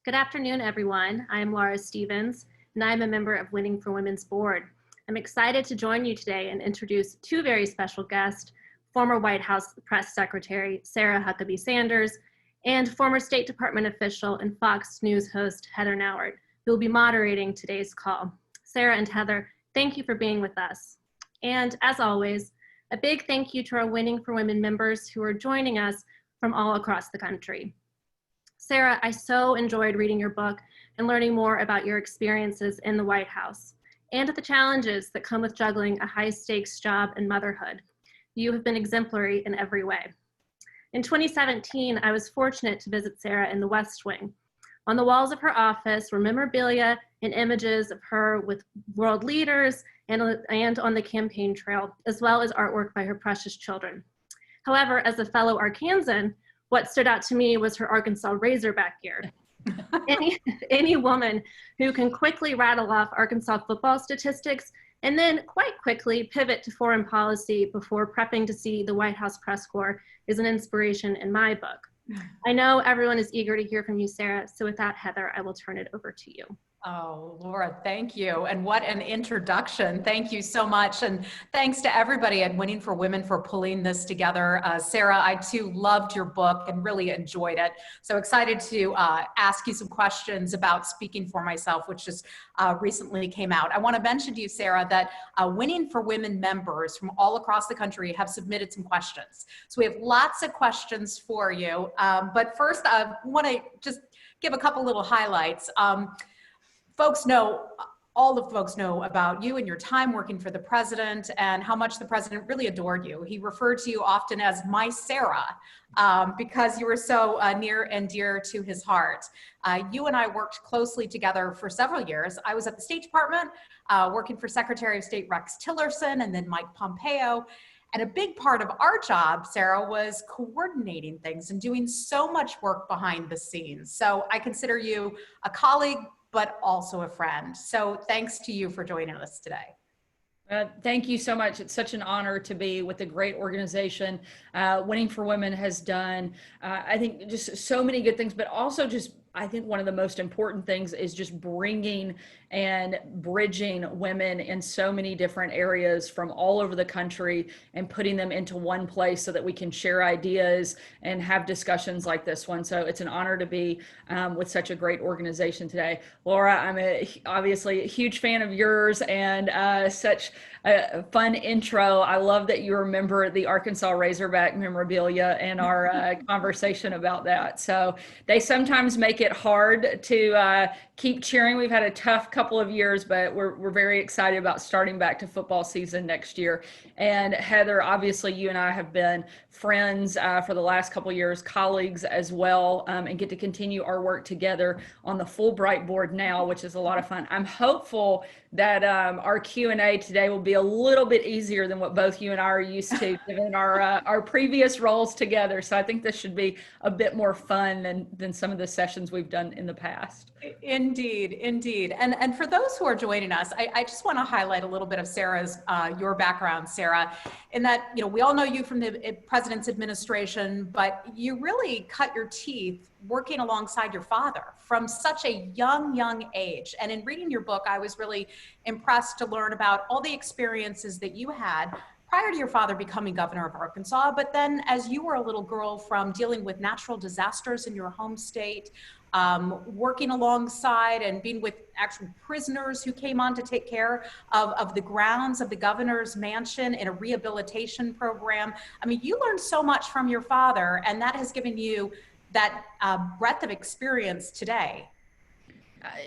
Good afternoon, everyone. I am Laura Stevens, and I am a member of Winning for Women's Board. I'm excited to join you today and introduce two very special guests, former White House Press Secretary Sarah Huckabee Sanders and former State Department official and Fox News host Heather Nauert, who will be moderating today's call. Sarah and Heather, thank you for being with us. And as always, a big thank you to our Winning for Women members who are joining us from all across the country. Sarah, I so enjoyed reading your book and learning more about your experiences in the White House and the challenges that come with juggling a high-stakes job and motherhood. You have been exemplary in every way. In 2017, I was fortunate to visit Sarah in the West Wing. On the walls of her office were memorabilia and images of her with world leaders and on the campaign trail, as well as artwork by her precious children. However, as a fellow Arkansan, what stood out to me was her Arkansas Razorback gear. Any woman who can quickly rattle off Arkansas football statistics and then quite quickly pivot to foreign policy before prepping to see the White House press corps is an inspiration in my book. I know everyone is eager to hear from you, Sarah. So with that, Heather, I will turn it over to you. Oh, Laura, thank you. And what an introduction. Thank you so much. And thanks to everybody at Winning for Women for pulling this together. Sarah, I too loved your book and really enjoyed it. So excited to ask you some questions about Speaking for Myself, which just recently came out. I want to mention to you, Sarah, that Winning for Women members from all across the country have submitted some questions. So we have lots of questions for you. But first, I want to just give a couple little highlights. All the folks know about you and your time working for the president and how much the president really adored you. He referred to you often as my Sarah because you were so near and dear to his heart. You and I worked closely together for several years. I was at the State Department working for Secretary of State Rex Tillerson and then Mike Pompeo. And a big part of our job, Sarah, was coordinating things and doing so much work behind the scenes. So I consider you a colleague, but also a friend. So thanks to you for joining us today. Thank you so much. It's such an honor to be with a great organization. Winning for Women has done, I think, just so many good things, but also just, I think one of the most important things is just bringing and bridging women in so many different areas from all over the country and putting them into one place so that we can share ideas and have discussions like this one. So it's an honor to be with such a great organization today. Laura, I'm obviously a huge fan of yours and such a fun intro. I love that you remember the Arkansas Razorback memorabilia and our conversation about that. So they sometimes make it hard to keep cheering. We've had a tough couple of years, but we're very excited about starting back to football season next year. And Heather, obviously you and I have been friends for the last couple of years, colleagues as well, and get to continue our work together on the Fulbright board now, which is a lot of fun. I'm hopeful that our Q&A today will be a little bit easier than what both you and I are used to given our previous roles together. So I think this should be a bit more fun than some of the sessions we've done in the past. Indeed, indeed. And for those who are joining us, I just want to highlight a little bit of Sarah's, your background, Sarah, in that, you know, we all know you from the president's administration, but you really cut your teeth working alongside your father from such a young age. And in reading your book, I was really impressed to learn about all the experiences that you had prior to your father becoming governor of Arkansas, but then as you were a little girl from dealing with natural disasters in your home state, working alongside and being with actual prisoners who came on to take care of the grounds of the governor's mansion in a rehabilitation program. I mean, you learned so much from your father, and that has given you that breadth of experience today.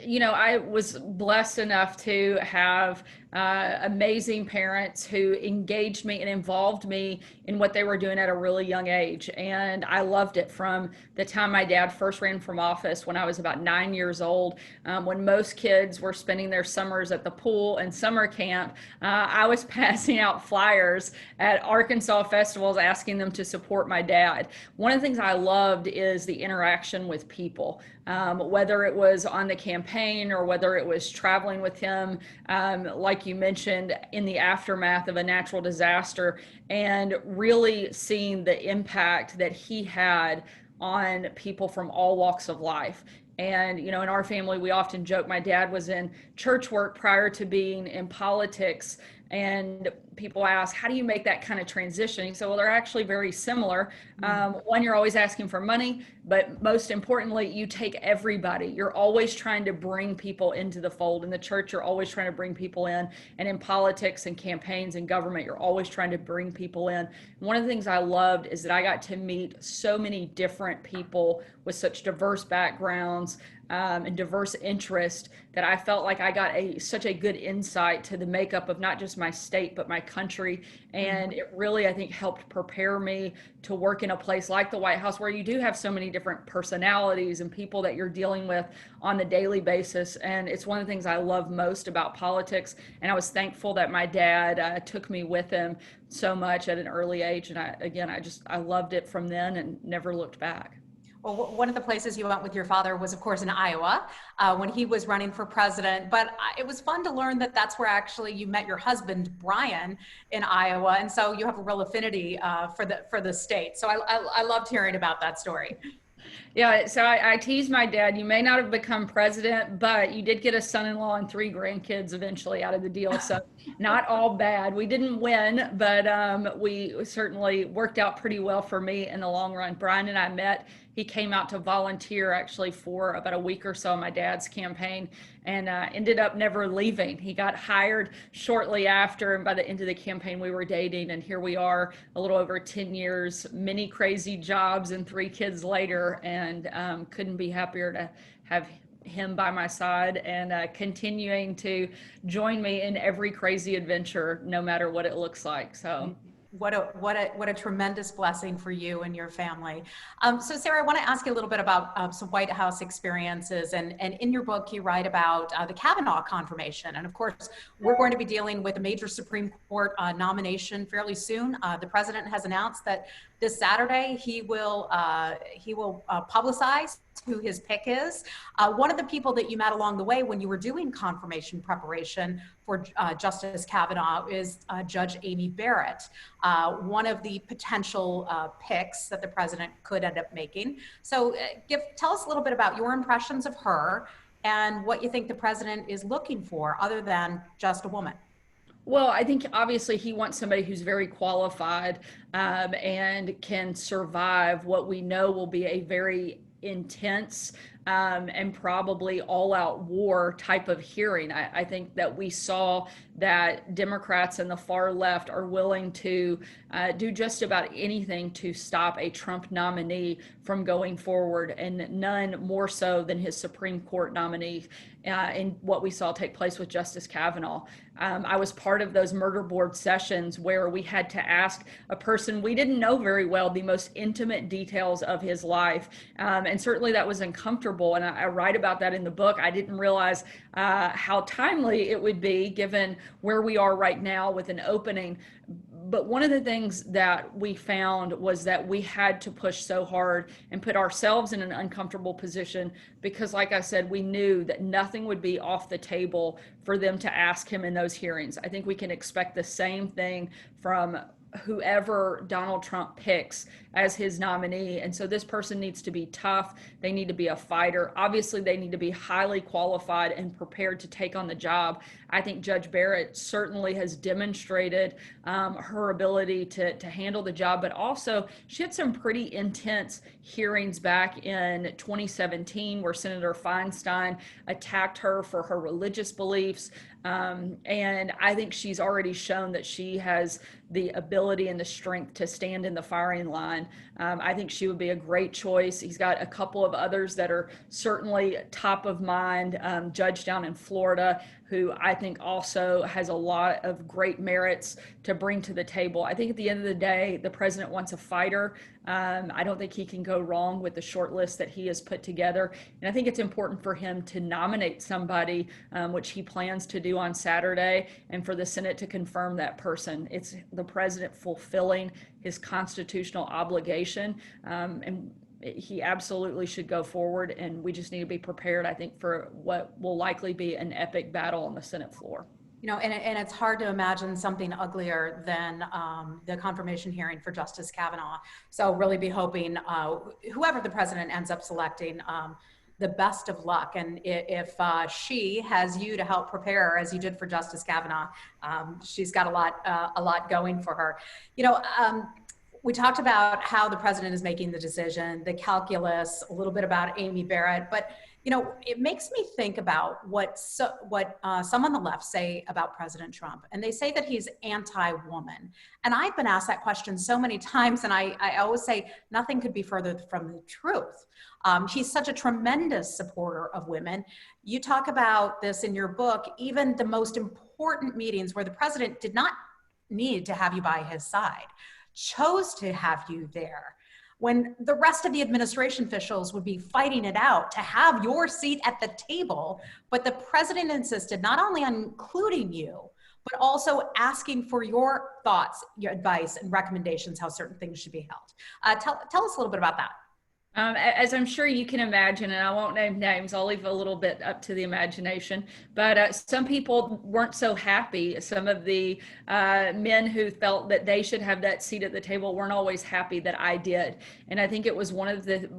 You know, I was blessed enough to have amazing parents who engaged me and involved me in what they were doing at a really young age. And I loved it from the time my dad first ran from office when I was about 9 years old. When most kids were spending their summers at the pool and summer camp, I was passing out flyers at Arkansas festivals asking them to support my dad. One of the things I loved is the interaction with people, whether it was on the campaign or whether it was traveling with him, like you mentioned, in the aftermath of a natural disaster, and really seeing the impact that he had on people from all walks of life. And, you know, in our family, we often joke my dad was in church work prior to being in politics. And people ask, how do you make that kind of transition? He said, well, they're actually very similar. One, you're always asking for money, but most importantly, you take everybody. You're always trying to bring people into the fold. In the church, you're always trying to bring people in. And in politics and campaigns and government, you're always trying to bring people in. One of the things I loved is that I got to meet so many different people with such diverse backgrounds and diverse interest that I felt like I got such a good insight to the makeup of not just my state, but my country. And it really, I think, helped prepare me to work in a place like the White House, where you do have so many different personalities and people that you're dealing with on the daily basis. And it's one of the things I love most about politics. And I was thankful that my dad took me with him so much at an early age. And I loved it from then and never looked back. Well, one of the places you went with your father was, of course, in Iowa when he was running for president. But it was fun to learn that that's where actually you met your husband, Brian, in Iowa. And so you have a real affinity for the state. So I loved hearing about that story. Yeah, so I teased my dad, you may not have become president, but you did get a son-in-law and 3 grandkids eventually out of the deal. So not all bad. We didn't win, but we certainly worked out pretty well for me in the long run. Brian and I met. He came out to volunteer actually for about a week or so in my dad's campaign, and ended up never leaving. He got hired shortly after, and by the end of the campaign we were dating, and here we are a little over 10 years, many crazy jobs and 3 kids later, and couldn't be happier to have him by my side and continuing to join me in every crazy adventure, no matter what it looks like. So what a tremendous blessing for you and your family. So Sarah, I want to ask you a little bit about some White House experiences. And in your book, you write about the Kavanaugh confirmation. And of course, we're going to be dealing with a major Supreme Court nomination fairly soon. The president has announced that this Saturday he will publicize who his pick is. One of the people that you met along the way when you were doing confirmation preparation for Justice Kavanaugh is Judge Amy Barrett, one of the potential picks that the president could end up making. So tell us a little bit about your impressions of her and what you think the president is looking for other than just a woman. Well, I think obviously he wants somebody who's very qualified and can survive what we know will be a very intense and probably all-out war type of hearing. I think that we saw that Democrats and the far left are willing to do just about anything to stop a Trump nominee from going forward, and none more so than his Supreme Court nominee in what we saw take place with Justice Kavanaugh. I was part of those murder board sessions where we had to ask a person we didn't know very well the most intimate details of his life. And certainly that was uncomfortable. And I write about that in the book. I didn't realize how timely it would be given where we are right now with an opening. But one of the things that we found was that we had to push so hard and put ourselves in an uncomfortable position because, like I said, we knew that nothing would be off the table for them to ask him in those hearings. I think we can expect the same thing from whoever Donald Trump picks as his nominee. And so this person needs to be tough. They need to be a fighter. Obviously, they need to be highly qualified and prepared to take on the job. I think Judge Barrett certainly has demonstrated her ability to handle the job, but also she had some pretty intense hearings back in 2017 where Senator Feinstein attacked her for her religious beliefs. And I think she's already shown that she has the ability and the strength to stand in the firing line. I think she would be a great choice. He's got a couple of others that are certainly top of mind. Judge down in Florida, who I think also has a lot of great merits to bring to the table. I think at the end of the day, the president wants a fighter. I don't think he can go wrong with the short list that he has put together. And I think it's important for him to nominate somebody, which he plans to do on Saturday, and for the Senate to confirm that person. It's the president fulfilling his constitutional obligation. And he absolutely should go forward, and we just need to be prepared, I think, for what will likely be an epic battle on the Senate floor. You know, and it's hard to imagine something uglier than the confirmation hearing for Justice Kavanaugh. So really be hoping whoever the president ends up selecting, the best of luck. And if she has you to help prepare, as you did for Justice Kavanaugh, she's got a lot going for her. We talked about how the president is making the decision, the calculus, a little bit about Amy Barrett, but it makes me think about what some on the left say about President Trump. And they say that he's anti-woman. And I've been asked that question so many times, and I always say nothing could be further from the truth. He's such a tremendous supporter of women. You talk about this in your book, even the most important meetings where the president did not need to have you by his side, chose to have you there, when the rest of the administration officials would be fighting it out to have your seat at the table. But the president insisted not only on including you, but also asking for your thoughts, your advice, and recommendations how certain things should be held. Tell us a little bit about that. As I'm sure you can imagine, and I won't name names, I'll leave a little bit up to the imagination, but some people weren't so happy. Some of the men who felt that they should have that seat at the table weren't always happy that I did. And I think it was one of the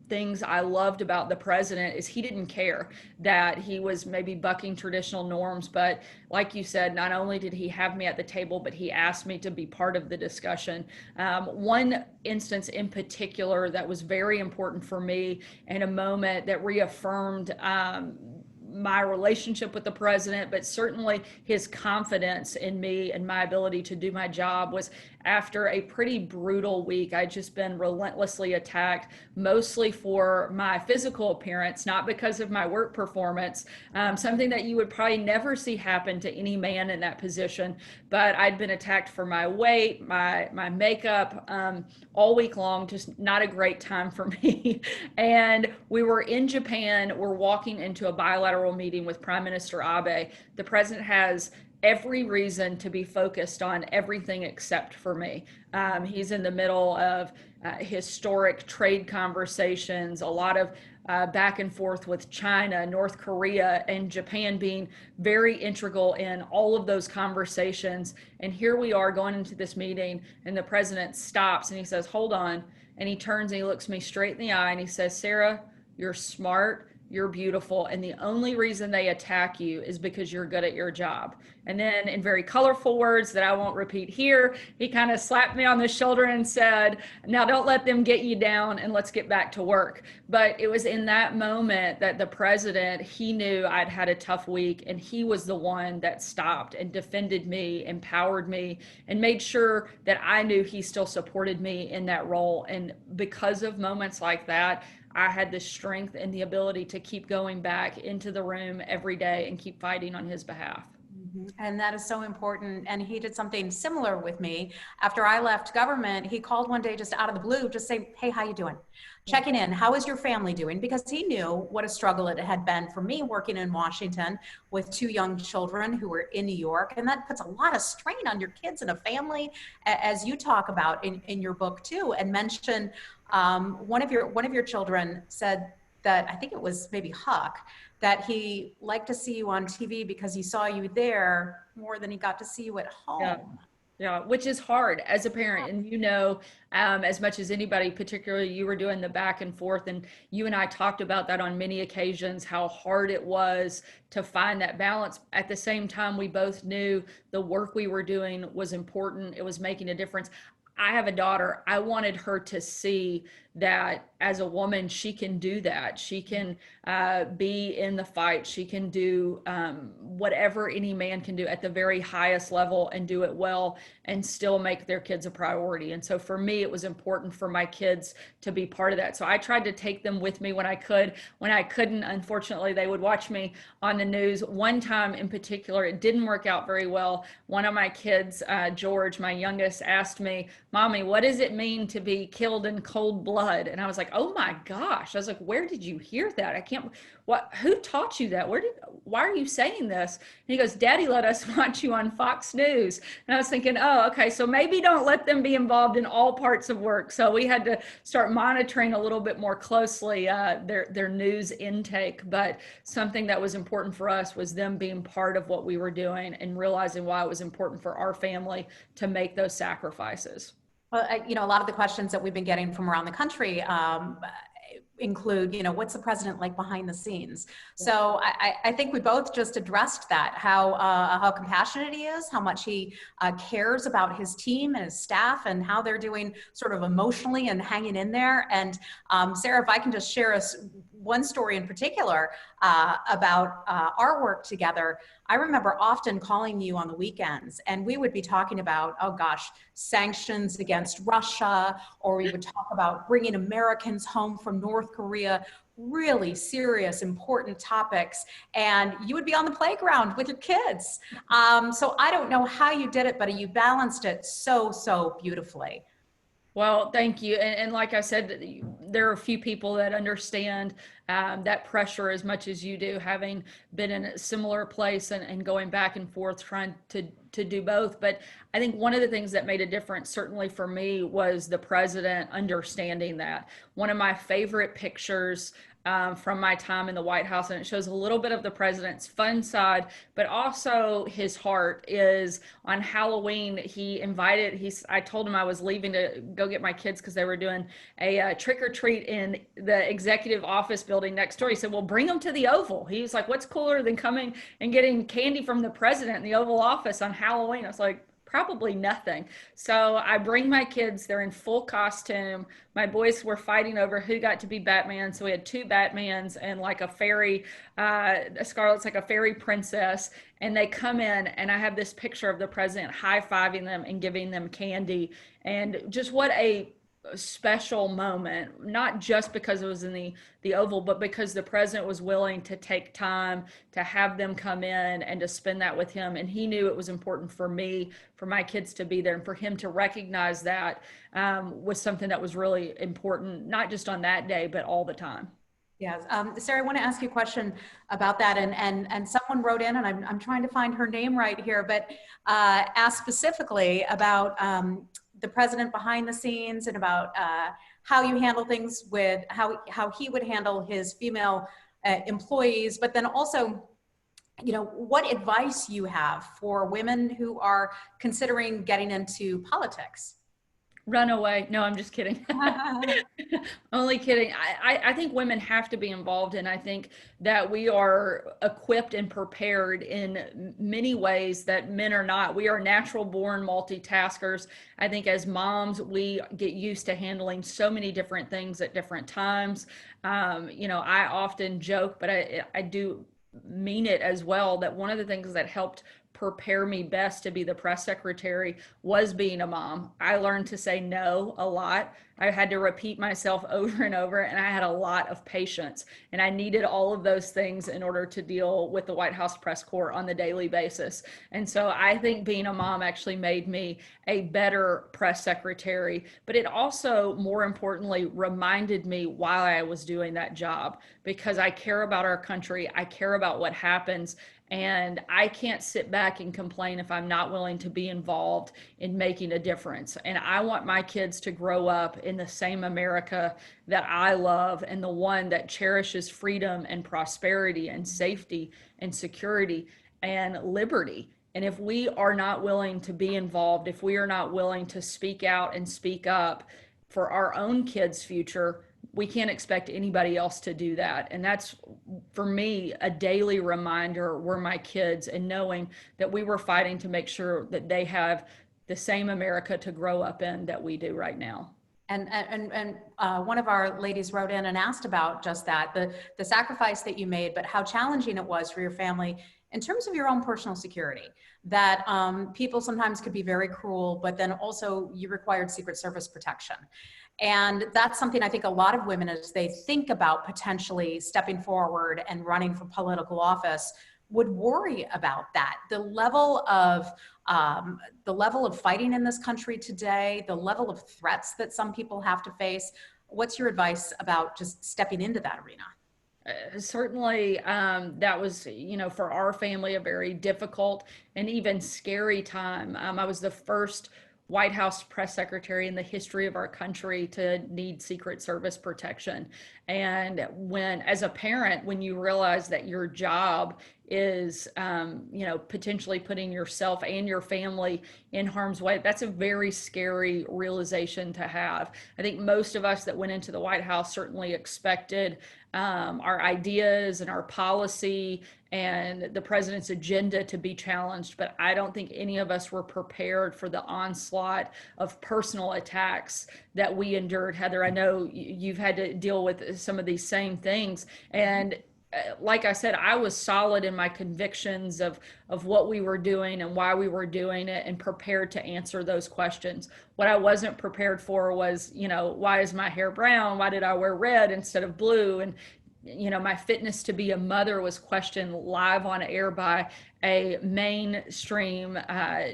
things I loved about the president is he didn't care that he was maybe bucking traditional norms, but like you said, not only did he have me at the table, but he asked me to be part of the discussion. One instance in particular that was very important for me and a moment that reaffirmed my relationship with the president, but certainly his confidence in me and my ability to do my job, was after a pretty brutal week. I'd just been relentlessly attacked, mostly for my physical appearance, not because of my work performance, something that you would probably never see happen to any man in that position. But I'd been attacked for my weight, my makeup, all week long, just not a great time for me. And we were in Japan, we're walking into a bilateral meeting with Prime Minister Abe. The president has every reason to be focused on everything except for me. He's in the middle of historic trade conversations, a lot of back and forth with China, North Korea, and Japan being very integral in all of those conversations. And here we are going into this meeting, and the president stops and he says, "Hold on." And he turns and he looks me straight in the eye and he says, "Sarah, you're smart, you're beautiful, and the only reason they attack you is because you're good at your job." And then, in very colorful words that I won't repeat here, he kind of slapped me on the shoulder and said, "Now don't let them get you down, and let's get back to work." But it was in that moment that the president, he knew I'd had a tough week, and he was the one that stopped and defended me, empowered me, and made sure that I knew he still supported me in that role. And because of moments like that, I had the strength and the ability to keep going back into the room every day and keep fighting on his behalf. And that is so important. And he did something similar with me. After I left government, he called one day just out of the blue, just saying, "Hey, how you doing? Checking in. How is your family doing?" Because he knew what a struggle it had been for me working in Washington with 2 young children who were in New York. And that puts a lot of strain on your kids and a family, as you talk about in your book too, and mention one of your children said that, I think it was maybe Huck, that he liked to see you on TV because he saw you there more than he got to see you at home. Yeah, which is hard as a parent. And as much as anybody, particularly you were doing the back and forth, and you and I talked about that on many occasions, how hard it was to find that balance. At the same time, we both knew the work we were doing was important. It was making a difference. I have a daughter. I wanted her to see that as a woman, she can do that. She can be in the fight. She can do whatever any man can do at the very highest level and do it well and still make their kids a priority. And so for me, it was important for my kids to be part of that. So I tried to take them with me when I could. When I couldn't, unfortunately, they would watch me on the news. One time in particular, it didn't work out very well. One of my kids, George, my youngest, asked me, "Mommy, what does it mean to be killed in cold blood?" And I was like, "Oh my gosh." I was like, "Where did you hear that? Who taught you that? Why are you saying this?" And he goes, "Daddy let us watch you on Fox News." And I was thinking, oh, okay, so maybe don't let them be involved in all parts of work. So we had to start monitoring a little bit more closely their news intake. But something that was important for us was them being part of what we were doing and realizing why it was important for our family to make those sacrifices. Well, a lot of the questions that we've been getting from around the country, include, what's the president like behind the scenes? So I think we both just addressed that, how compassionate he is, how much he cares about his team and his staff and how they're doing sort of emotionally and hanging in there. And Sarah, if I can just share one story in particular about our work together. I remember often calling you on the weekends, and we would be talking about, oh gosh, sanctions against Russia, or we would talk about bringing Americans home from North Korea, really serious, important topics. And you would be on the playground with your kids. So I don't know how you did it, but you balanced it so beautifully. Well, thank you. And like I said, there are a few people that understand that pressure as much as you do, having been in a similar place and going back and forth trying to do both. But I think one of the things that made a difference, certainly for me, was the president understanding that. One of my favorite pictures from my time in the White House, and it shows a little bit of the president's fun side, but also his heart, is on Halloween. I told him I was leaving to go get my kids because they were doing a trick or treat in the executive office building next door. He said, well, bring them to the Oval. He was like, what's cooler than coming and getting candy from the president in the Oval Office on Halloween? I was like, probably nothing. So I bring my kids, they're in full costume. My boys were fighting over who got to be Batman. So we had two Batmans and like a fairy, Scarlett's like a fairy princess. And they come in, and I have this picture of the president high-fiving them and giving them candy. And just what a special moment, not just because it was in the Oval, but because the president was willing to take time to have them come in and to spend that with him. And he knew it was important for me, for my kids to be there, and for him to recognize that was something that was really important, not just on that day, but all the time. Yes. Sarah, I want to ask you a question about that. And someone wrote in, and I'm trying to find her name right here, but asked specifically about the president behind the scenes and about how you handle things with how he would handle his female employees, but then also, what advice you have for women who are considering getting into politics. Run away. No, I'm just kidding. Only kidding. I think women have to be involved, and I think that we are equipped and prepared in many ways that men are not. We are natural born multitaskers. I think as moms, we get used to handling so many different things at different times. I often joke, but I do mean it as well, that one of the things that helped prepare me best to be the press secretary was being a mom. I learned to say no a lot. I had to repeat myself over and over, and I had a lot of patience, and I needed all of those things in order to deal with the White House press corps on the daily basis. And so I think being a mom actually made me a better press secretary, but it also, more importantly, reminded me why I was doing that job, because I care about our country. I care about what happens. And I can't sit back and complain if I'm not willing to be involved in making a difference. And I want my kids to grow up in the same America that I love, and the one that cherishes freedom and prosperity and safety and security and liberty. And if we are not willing to be involved, if we are not willing to speak out and speak up for our own kids' future, we can't expect anybody else to do that. And that's, for me, a daily reminder were my kids, and knowing that we were fighting to make sure that they have the same America to grow up in that we do right now. And one of our ladies wrote in and asked about just that, the sacrifice that you made, but how challenging it was for your family in terms of your own personal security, that people sometimes could be very cruel, but then also you required Secret Service protection. And that's something I think a lot of women, as they think about potentially stepping forward and running for political office, would worry about that. The level of fighting in this country today, the level of threats that some people have to face. What's your advice about just stepping into that arena? Certainly, that was, for our family, a very difficult and even scary time. I was the first White House press secretary in the history of our country to need Secret Service protection. And as a parent, when you realize that your job is, potentially putting yourself and your family in harm's way. That's a very scary realization to have. I think most of us that went into the White House certainly expected our ideas and our policy and the president's agenda to be challenged, but I don't think any of us were prepared for the onslaught of personal attacks that we endured. Heather, I know you've had to deal with some of these same things, and like I said, I was solid in my convictions of what we were doing and why we were doing it, and prepared to answer those questions. What I wasn't prepared for was, why is my hair brown? Why did I wear red instead of blue? And my fitness to be a mother was questioned live on air by a mainstream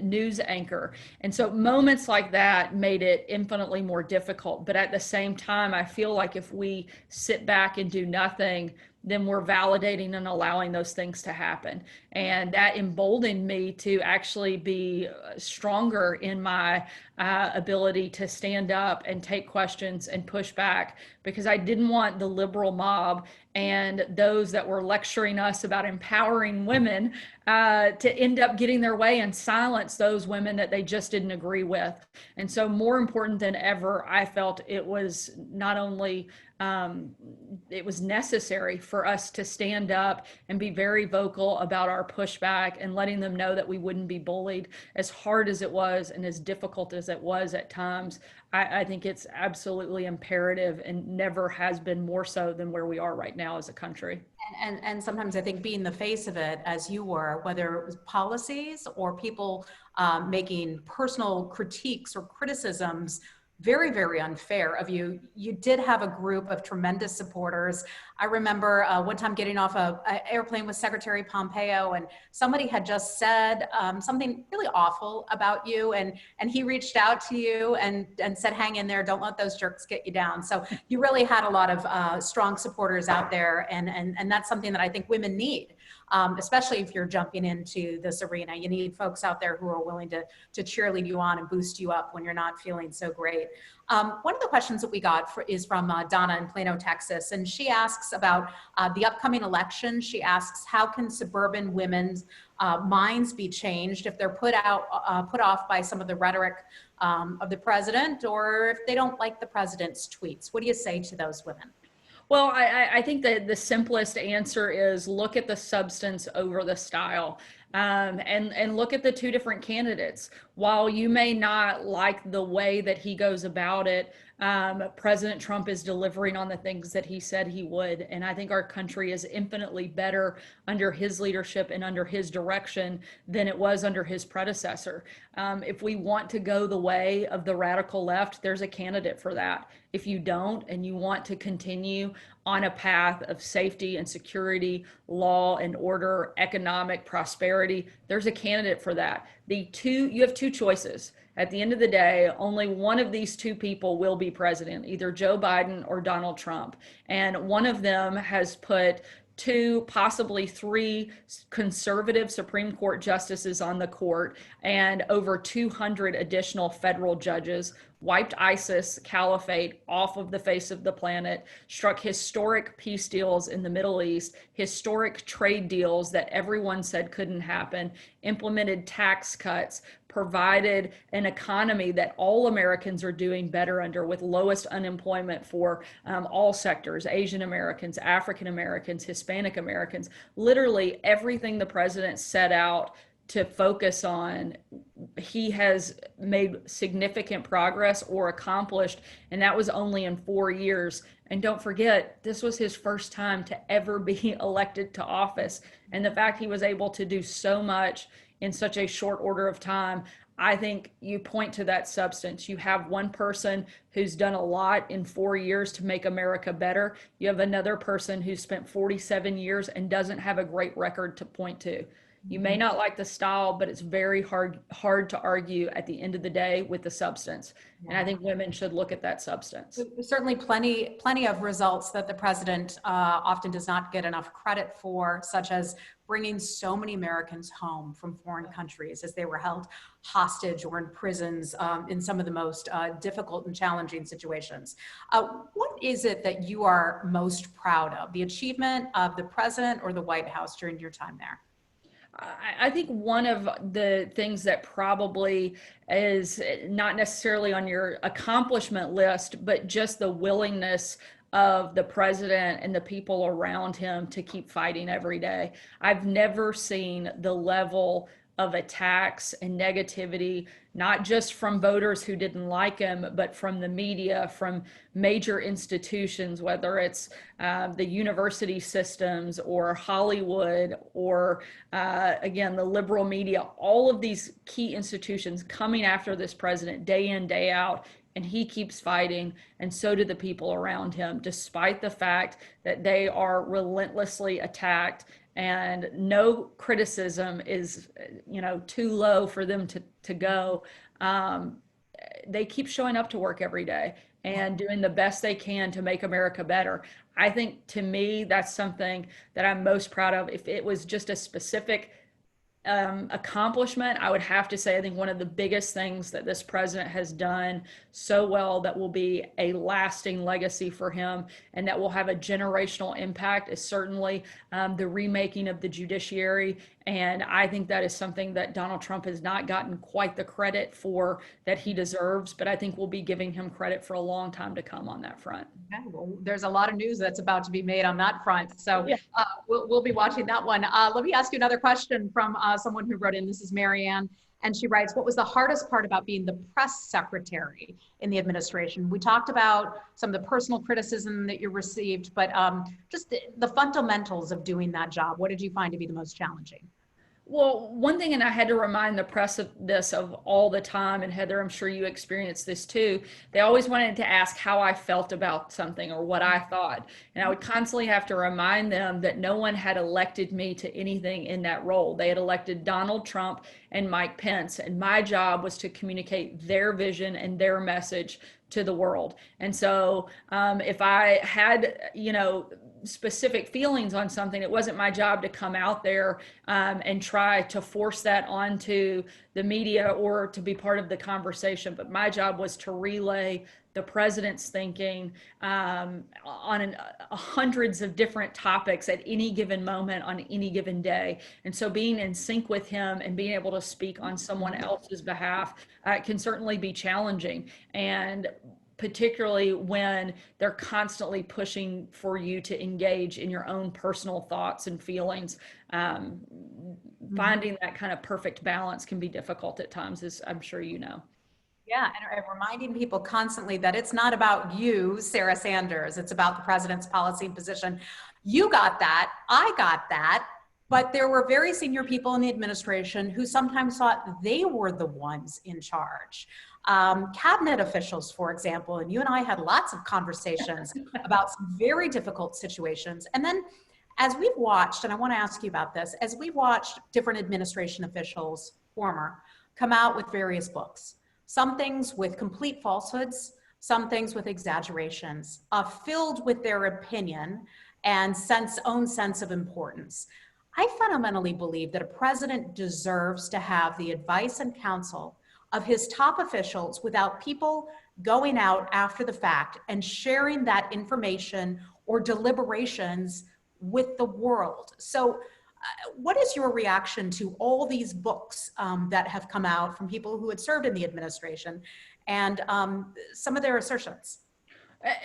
news anchor. And so moments like that made it infinitely more difficult. But at the same time, I feel like if we sit back and do nothing, then we're validating and allowing those things to happen. And that emboldened me to actually be stronger in my ability to stand up and take questions and push back, because I didn't want the liberal mob and those that were lecturing us about empowering women to end up getting their way and silence those women that they just didn't agree with. And so more important than ever, I felt it was not only it was necessary for us to stand up and be very vocal about our pushback and letting them know that we wouldn't be bullied. As hard as it was and as difficult as it was at times, I think it's absolutely imperative, and never has been more so than where we are right now as a country. And sometimes I think being the face of it, as you were, whether it was policies or people making personal critiques or criticisms, very, very unfair of you. You did have a group of tremendous supporters. I remember one time getting off an airplane with Secretary Pompeo, and somebody had just said something really awful about you, and he reached out to you and said, hang in there, don't let those jerks get you down. So you really had a lot of strong supporters out there, and that's something that I think women need. Especially if you're jumping into this arena. You need folks out there who are willing to cheerlead you on and boost you up when you're not feeling so great. One of the questions that we got is from Donna in Plano, Texas, and she asks about the upcoming election. She asks, how can suburban women's minds be changed if they're put off by some of the rhetoric of the president, or if they don't like the president's tweets? What do you say to those women? Well, I think that the simplest answer is look at the substance over the style, and look at the two different candidates. While you may not like the way that he goes about it, President Trump is delivering on the things that he said he would. And I think our country is infinitely better under his leadership and under his direction than it was under his predecessor. If we want to go the way of the radical left, there's a candidate for that. If you don't, and you want to continue on a path of safety and security, law and order, economic prosperity, there's a candidate for that. You have two choices. At the end of the day, only one of these two people will be president, either Joe Biden or Donald Trump. And one of them has put 2, possibly 3 conservative Supreme Court justices on the court, and over 200 additional federal judges, wiped ISIS caliphate off of the face of the planet, struck historic peace deals in the Middle East, historic trade deals that everyone said couldn't happen, implemented tax cuts, provided an economy that all Americans are doing better under, with lowest unemployment for all sectors, Asian Americans, African Americans, Hispanic Americans. Literally everything the president set out to focus on, he has made significant progress or accomplished, and that was only in 4 years. And don't forget, this was his first time to ever be elected to office. And the fact he was able to do so much in such a short order of time, I think you point to that substance. You have one person who's done a lot in 4 years to make America better. You have another person who spent 47 years and doesn't have a great record to point to. You may not like the style, but it's very hard to argue at the end of the day with the substance. And I think women should look at that substance. There's certainly plenty of results that the president often does not get enough credit for, such as bringing so many Americans home from foreign countries as they were held hostage or in prisons in some of the most difficult and challenging situations. What is it that you are most proud of, the achievement of the president or the White House during your time there? I think one of the things that probably is not necessarily on your accomplishment list, but just the willingness of the president and the people around him to keep fighting every day. I've never seen the level of attacks and negativity, not just from voters who didn't like him, but from the media, from major institutions, whether it's the university systems or Hollywood or, again, the liberal media, all of these key institutions coming after this president day in, day out. And he keeps fighting, and so do the people around him, despite the fact that they are relentlessly attacked, and no criticism is, too low for them to go. They keep showing up to work every day and doing the best they can to make America better. I think, to me, that's something that I'm most proud of. If it was just a specific accomplishment, I would have to say I think one of the biggest things that this president has done so well that will be a lasting legacy for him and that will have a generational impact is certainly the remaking of the judiciary. And I think that is something that Donald Trump has not gotten quite the credit for that he deserves, but I think we'll be giving him credit for a long time to come on that front. Okay, well, there's a lot of news that's about to be made on that front. So we'll be watching that one. Let me ask you another question from someone who wrote in. This is Marianne, and she writes, what was the hardest part about being the press secretary in the administration? We talked about some of the personal criticism that you received, but just the fundamentals of doing that job. What did you find to be the most challenging? Well, one thing, and I had to remind the press of this of all the time, and Heather, I'm sure you experienced this too. They always wanted to ask how I felt about something or what I thought. And I would constantly have to remind them that no one had elected me to anything in that role. They had elected Donald Trump and Mike Pence, and my job was to communicate their vision and their message to the world. And so if I had, specific feelings on something, it wasn't my job to come out there and try to force that onto the media or to be part of the conversation. But my job was to relay the president's thinking on hundreds of different topics at any given moment on any given day. And so being in sync with him and being able to speak on someone else's behalf can certainly be challenging. And particularly when they're constantly pushing for you to engage in your own personal thoughts and feelings. Finding that kind of perfect balance can be difficult at times, as I'm sure you know. Yeah, and reminding people constantly that it's not about you, Sarah Sanders, it's about the president's policy and position. You got that, I got that, but there were very senior people in the administration who sometimes thought they were the ones in charge. Cabinet officials, for example, and you and I had lots of conversations about some very difficult situations. And then as we've watched, and I want to ask you about this, as we watched different administration officials, former, come out with various books, some things with complete falsehoods, some things with exaggerations, filled with their opinion and own sense of importance. I fundamentally believe that a president deserves to have the advice and counsel of his top officials without people going out after the fact and sharing that information or deliberations with the world. So what is your reaction to all these books that have come out from people who had served in the administration and some of their assertions?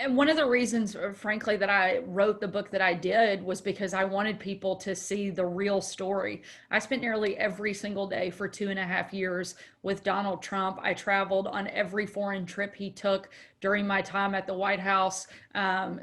And one of the reasons, frankly, that I wrote the book that I did was because I wanted people to see the real story. I spent nearly every single day for 2.5 years with Donald Trump. I traveled on every foreign trip he took during my time at the White House,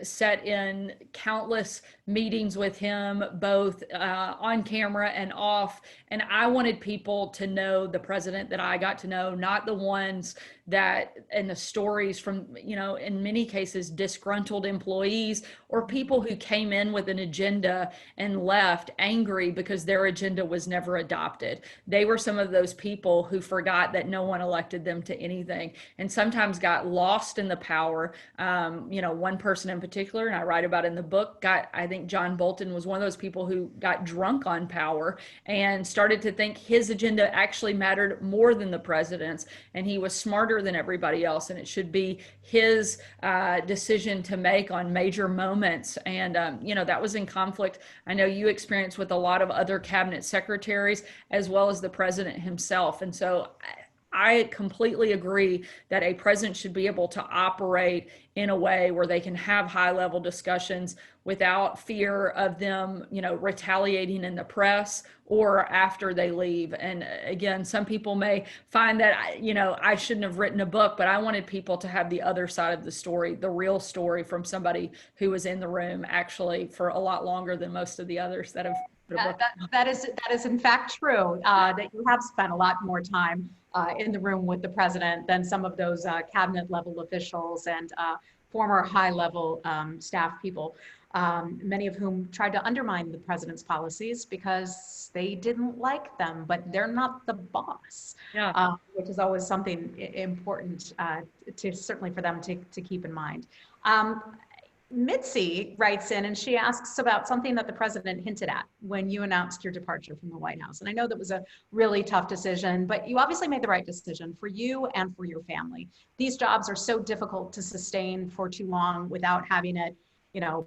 sat in countless meetings with him, both on camera and off. And I wanted people to know the president that I got to know, not the ones that, and the stories from, in many cases, disgruntled employees or people who came in with an agenda and left angry because their agenda was never adopted. They were some of those people who forgot that no one elected them to anything and sometimes got lost in the power. One person in particular, and I write about in the book, I think John Bolton was one of those people who got drunk on power and started to think his agenda actually mattered more than the president's, and he was smarter than everybody else, and it should be his decision to make on major moments. And that was in conflict. I know you experienced with a lot of other cabinet secretaries as well as the president himself. And so I completely agree that a president should be able to operate in a way where they can have high level discussions without fear of them, retaliating in the press or after they leave. And again, some people may find that, I shouldn't have written a book, but I wanted people to have the other side of the story, the real story from somebody who was in the room actually for a lot longer than most of the others that have. That is in fact true, that you have spent a lot more time in the room with the president than some of those cabinet level officials and former high level staff people, many of whom tried to undermine the president's policies because they didn't like them, but they're not the boss, which is always something important to certainly for them to keep in mind. Mitzi writes in and she asks about something that the president hinted at when you announced your departure from the White House. And I know that was a really tough decision, but you obviously made the right decision for you and for your family. These jobs are so difficult to sustain for too long without having it,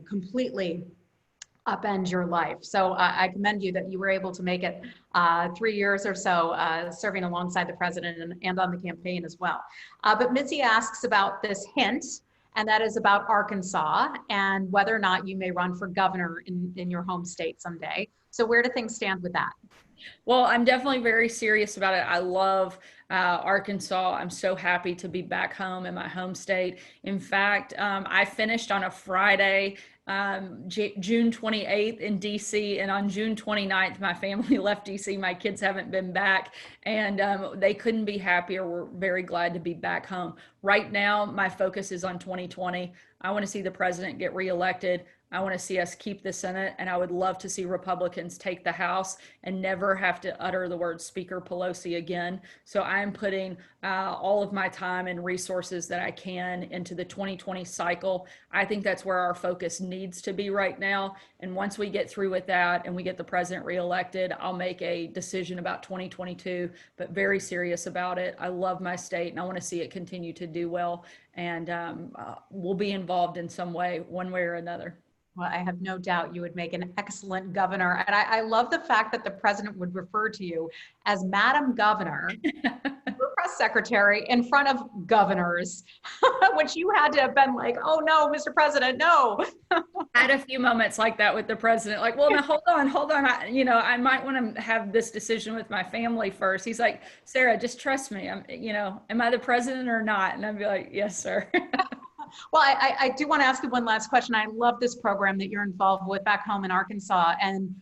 completely upend your life. So I commend you that you were able to make it 3 years or so serving alongside the president and on the campaign as well. But Mitzi asks about this hint, and that is about Arkansas and whether or not you may run for governor in your home state someday. So where do things stand with that? Well, I'm definitely very serious about it. I love Arkansas. I'm so happy to be back home in my home state. In fact, I finished on a Friday, June 28th in DC, and on June 29th, my family left DC. My kids haven't been back, and they couldn't be happier. We're very glad to be back home. Right now, my focus is on 2020. I want to see the president get reelected. I want to see us keep the Senate, and I would love to see Republicans take the House and never have to utter the word Speaker Pelosi again. So I'm putting all of my time and resources that I can into the 2020 cycle. I think that's where our focus needs to be right now. And once we get through with that and we get the president reelected, I'll make a decision about 2022, but very serious about it. I love my state and I want to see it continue to do well. And we'll be involved in some way, one way or another. Well, I have no doubt you would make an excellent governor. And I love the fact that the president would refer to you as Madam Governor, your press secretary, in front of governors, which you had to have been like, oh no, Mr. President, no. I had a few moments like that with the president, like, well, now hold on. I might want to have this decision with my family first. He's like, Sarah, just trust me. Am I the president or not? And I'd be like, yes, sir. Well, I do want to ask you one last question. I love this program that you're involved with back home in Arkansas, and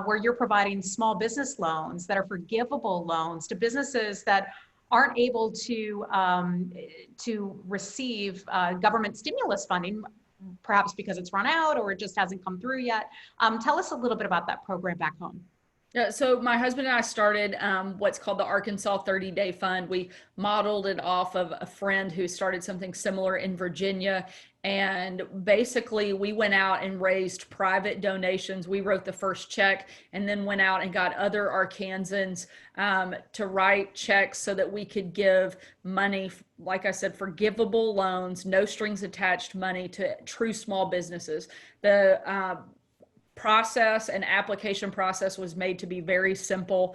where you're providing small business loans that are forgivable loans to businesses that aren't able to receive government stimulus funding, perhaps because it's run out or it just hasn't come through yet. Tell us a little bit about that program back home. Yeah, so my husband and I started what's called the Arkansas 30-Day Fund. We modeled it off of a friend who started something similar in Virginia. And basically, we went out and raised private donations. We wrote the first check and then went out and got other Arkansans to write checks so that we could give money, like I said, forgivable loans, no strings attached money to true small businesses. The process and application process was made to be very simple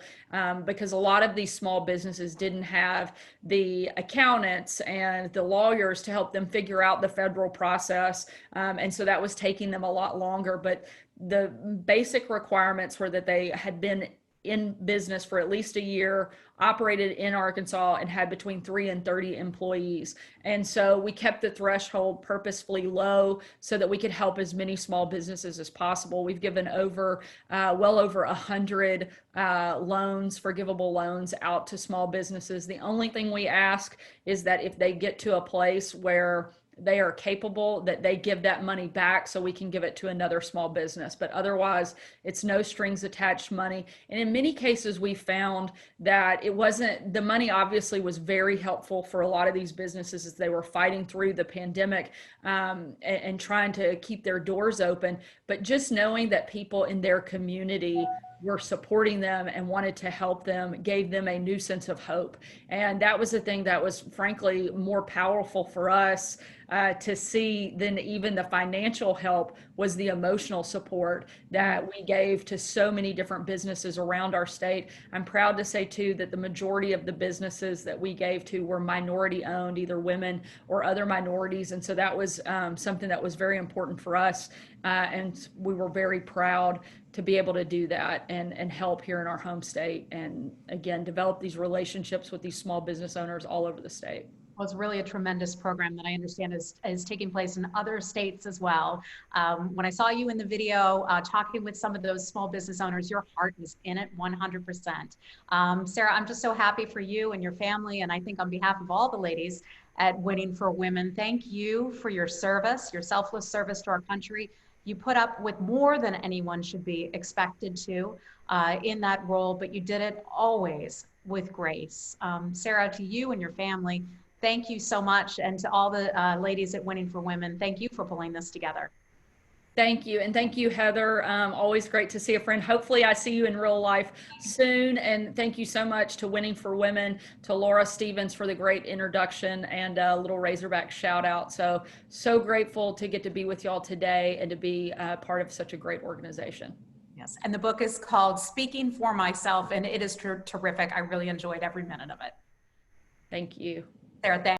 because a lot of these small businesses didn't have the accountants and the lawyers to help them figure out the federal process. And so that was taking them a lot longer. But the basic requirements were that they had been in business for at least a year, operated in Arkansas, and had between 3 and 30 employees. And so we kept the threshold purposefully low so that we could help as many small businesses as possible. We've given well over 100 loans, forgivable loans, out to small businesses. The only thing we ask is that if they get to a place where they are capable, that they give that money back so we can give it to another small business. But otherwise, it's no strings attached money. And in many cases, we found that the money obviously was very helpful for a lot of these businesses as they were fighting through the pandemic, and trying to keep their doors open. But just knowing that people in their community were supporting them and wanted to help them gave them a new sense of hope. And that was the thing that was frankly more powerful for us to see than even the financial help, was the emotional support that we gave to so many different businesses around our state. I'm proud to say too that the majority of the businesses that we gave to were minority owned, either women or other minorities. And so that was something that was very important for us. And we were very proud to be able to do that and help here in our home state. And again, develop these relationships with these small business owners all over the state. Well, it's really a tremendous program that I understand is taking place in other states as well. When I saw you in the video talking with some of those small business owners, your heart is in it 100%. Sarah, I'm just so happy for you and your family. And I think on behalf of all the ladies at Winning for Women, thank you for your service, your selfless service to our country. You put up with more than anyone should be expected to in that role, but you did it always with grace. Sarah, to you and your family, thank you so much. And to all the ladies at Winning for Women, thank you for pulling this together. Thank you. And thank you, Heather. Always great to see a friend. Hopefully I see you in real life soon. And thank you so much to Winning for Women, to Laura Stevens for the great introduction and a little Razorback shout out. So grateful to get to be with y'all today and to be part of such a great organization. Yes. And the book is called Speaking for Myself, and it is terrific. I really enjoyed every minute of it. Thank you. Sarah, thanks.